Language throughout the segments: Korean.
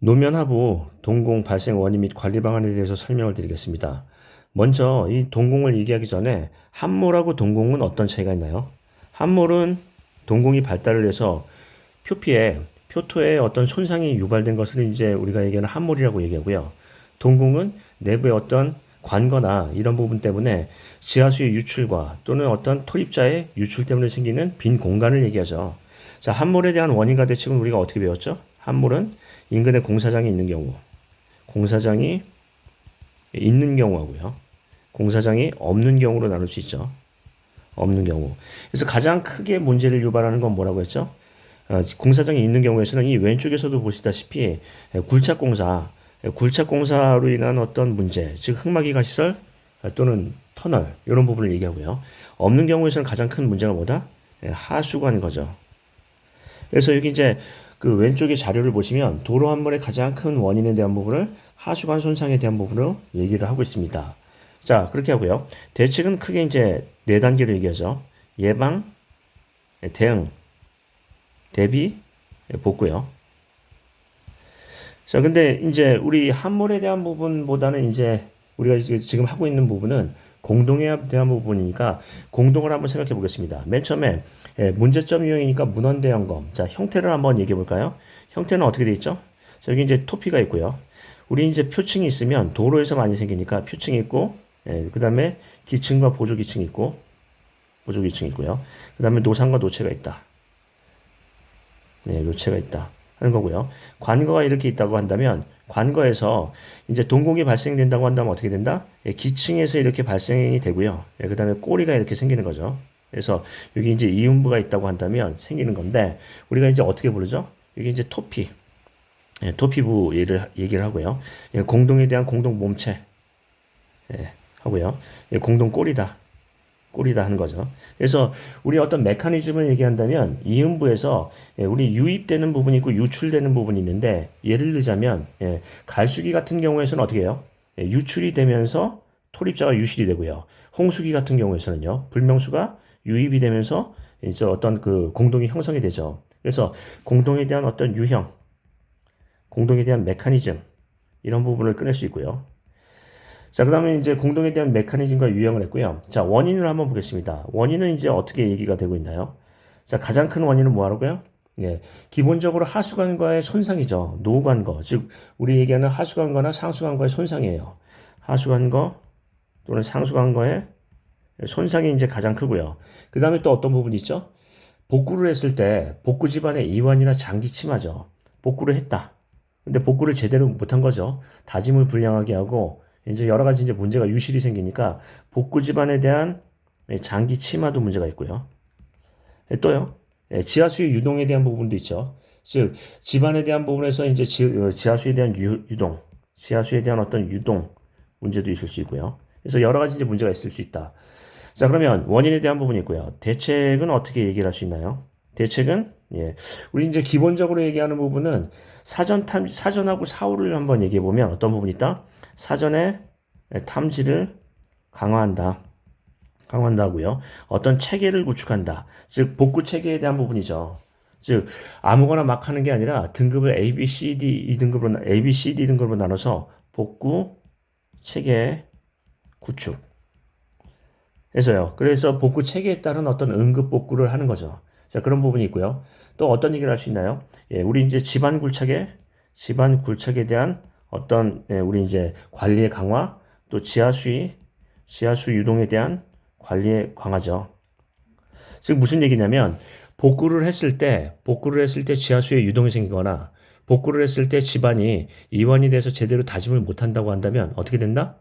노면하부 동공 발생 원인 및 관리 방안에 대해서 설명을 드리겠습니다. 먼저 이 동공을 얘기하기 전에 함몰하고 동공은 어떤 차이가 있나요? 함몰은 동공이 발달을 해서 표토에 어떤 손상이 유발된 것을 이제 우리가 얘기하는 함몰이라고 얘기하고요. 동공은 내부의 어떤 관거나 이런 부분 때문에 지하수의 유출과 또는 어떤 토입자의 유출 때문에 생기는 빈 공간을 얘기하죠. 자, 함몰에 대한 원인과 대책은 우리가 어떻게 배웠죠? 함몰은 인근에 공사장이 있는 경우, 공사장이 있는 경우하고요. 공사장이 없는 경우로 나눌 수 있죠. 없는 경우. 그래서 가장 크게 문제를 유발하는 건 뭐라고 했죠? 공사장이 있는 경우에서는 이 왼쪽에서도 보시다시피 굴착공사로 인한 어떤 문제, 즉 흙막이가 시설 또는 터널 이런 부분을 얘기하고요. 없는 경우에서는 가장 큰 문제가 뭐다? 하수관 거죠. 그래서 여기 이제 그 왼쪽에 자료를 보시면 도로 함몰의 가장 큰 원인에 대한 부분을 하수관 손상에 대한 부분으로 얘기를 하고 있습니다. 자, 그렇게 하고요. 대책은 크게 이제 네 단계로 얘기하죠. 예방, 대응, 대비, 복구요. 자, 근데 이제 우리 함몰에 대한 부분보다는 이제 우리가 지금 하고 있는 부분은 공동에 대한 부분이니까 공동을 한번 생각해 보겠습니다. 맨 처음에 문제점 유형이니까 문헌대 점검. 자, 형태를 한번 얘기해 볼까요? 형태는 어떻게 돼 있죠? 자, 여기 이제 토피가 있고요. 우리 이제 표층이 있으면 도로에서 많이 생기니까 표층이 있고, 그 다음에 기층과 보조 기층이 있고, 보조 기층이 있고요. 그 다음에 노상과 노체가 있다. 네, 노체가 있다. 하는 거고요. 관거가 이렇게 있다고 한다면 관거에서 이제 동공이 발생된다고 한다면 어떻게 된다? 예, 기층에서 이렇게 발생이 되고요. 예, 그 다음에 꼬리가 이렇게 생기는 거죠. 그래서 여기 이제 이음부가 있다고 한다면 생기는 건데 우리가 이제 어떻게 부르죠? 여기 이제 토피, 예, 토피부 얘기를 하고요. 예, 공동에 대한 공동 몸체 예, 하고요. 예, 공동 꼬리다 하는 거죠. 그래서 우리 어떤 메커니즘을 얘기한다면 이음부에서 우리 유입되는 부분이 있고 유출되는 부분이 있는데 예를 들자면 갈수기 같은 경우에서는 어떻게 해요? 유출이 되면서 토립자가 유실이 되고요. 홍수기 같은 경우에서는요. 불명수가 유입이 되면서 이제 어떤 그 공동이 형성이 되죠. 그래서 공동에 대한 어떤 유형, 공동에 대한 메커니즘 이런 부분을 꺼낼 수 있고요. 자, 그 다음에 이제 공동에 대한 메커니즘과 유형을 했고요. 자, 원인을 한번 보겠습니다. 원인은 이제 어떻게 얘기가 되고 있나요? 자, 가장 큰 원인은 뭐 하라고요? 예, 기본적으로 하수관과의 손상이죠. 노관거, 즉 우리 얘기하는 하수관거나 상수관과의 손상이에요. 하수관거 또는 상수관거의 손상이 이제 가장 크고요. 그 다음에 또 어떤 부분이 있죠? 복구를 했을 때 복구 집안의 이완이나 장기 침하죠. 복구를 했다. 근데 복구를 제대로 못한 거죠. 다짐을 불량하게 하고 이제 여러 가지 이제 문제가 유실이 생기니까 복구 집안에 대한 장기 침하도 문제가 있고요. 또요. 지하수의 유동에 대한 부분도 있죠. 즉 집안에 대한 부분에서 이제 지하수에 대한 유동, 지하수에 대한 어떤 유동 문제도 있을 수 있고요. 그래서 여러 가지 이제 문제가 있을 수 있다. 자, 그러면 원인에 대한 부분이 있고요. 대책은 어떻게 얘기를 할 수 있나요? 대책은 우리 이제 기본적으로 얘기하는 부분은 사전하고 사후를 한번 얘기해 보면 어떤 부분이 있다? 사전에 탐지를 강화한다. 강화한다고요. 어떤 체계를 구축한다. 즉 복구 체계에 대한 부분이죠. 즉 아무거나 막 하는 게 아니라 등급을 A, B, C, D A, B, C, D 등급으로 나눠서 복구 체계 구축. 해서요. 그래서 복구 체계에 따른 어떤 응급 복구를 하는 거죠. 자, 그런 부분이 있고요. 또 어떤 얘기를 할 수 있나요? 우리 이제 집안 굴착에 대한 어떤, 우리 이제 관리의 강화, 또 지하수 유동에 대한 관리의 강화죠. 즉, 무슨 얘기냐면, 복구를 했을 때 지하수의 유동이 생기거나, 복구를 했을 때 집안이 이완이 돼서 제대로 다짐을 못한다고 한다면 어떻게 된다?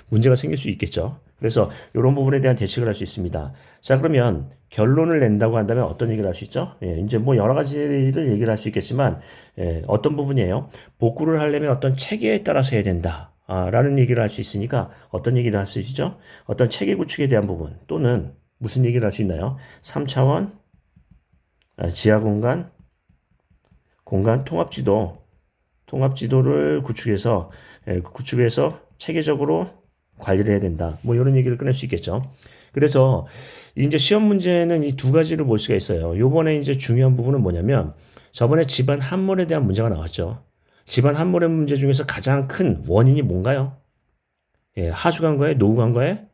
문제가 생길 수 있겠죠. 그래서 이런 부분에 대한 대책을 할 수 있습니다. 자, 그러면 결론을 낸다고 한다면 어떤 얘기를 할 수 있죠? 이제 뭐 여러 가지를 얘기를 할 수 있겠지만, 어떤 부분이에요? 복구를 하려면 어떤 체계에 따라서 해야 된다. 라는 얘기를 할 수 있으니까 어떤 얘기를 할 수 있죠? 어떤 체계 구축에 대한 부분 또는 무슨 얘기를 할 수 있나요? 3차원 지하 공간 통합지도를 구축해서 체계적으로 관리를 해야 된다. 뭐 이런 얘기를 꺼낼 수 있겠죠. 그래서 이제 시험 문제는 이 두 가지로 볼 수가 있어요. 요번에 이제 중요한 부분은 뭐냐면 저번에 집안 함몰에 대한 문제가 나왔죠. 집안 함몰의 문제 중에서 가장 큰 원인이 뭔가요? 예, 하수관과의 노후관과의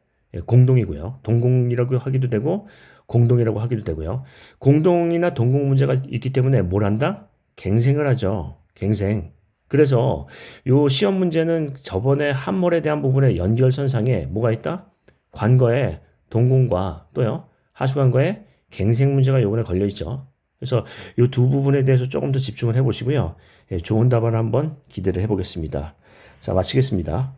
공동이고요. 동공이라고 하기도 되고 공동이라고 하기도 되고요. 공동이나 동공 문제가 있기 때문에 뭘 한다? 갱생을 하죠. 갱생. 그래서 요 시험 문제는 저번에 함몰에 대한 부분의 연결선상에 뭐가 있다? 관거에 동공과 또요 하수관과의 갱생 문제가 요번에 걸려 있죠. 그래서 요 두 부분에 대해서 조금 더 집중을 해보시고요. 예, 좋은 답안 한번 기대를 해보겠습니다. 자, 마치겠습니다.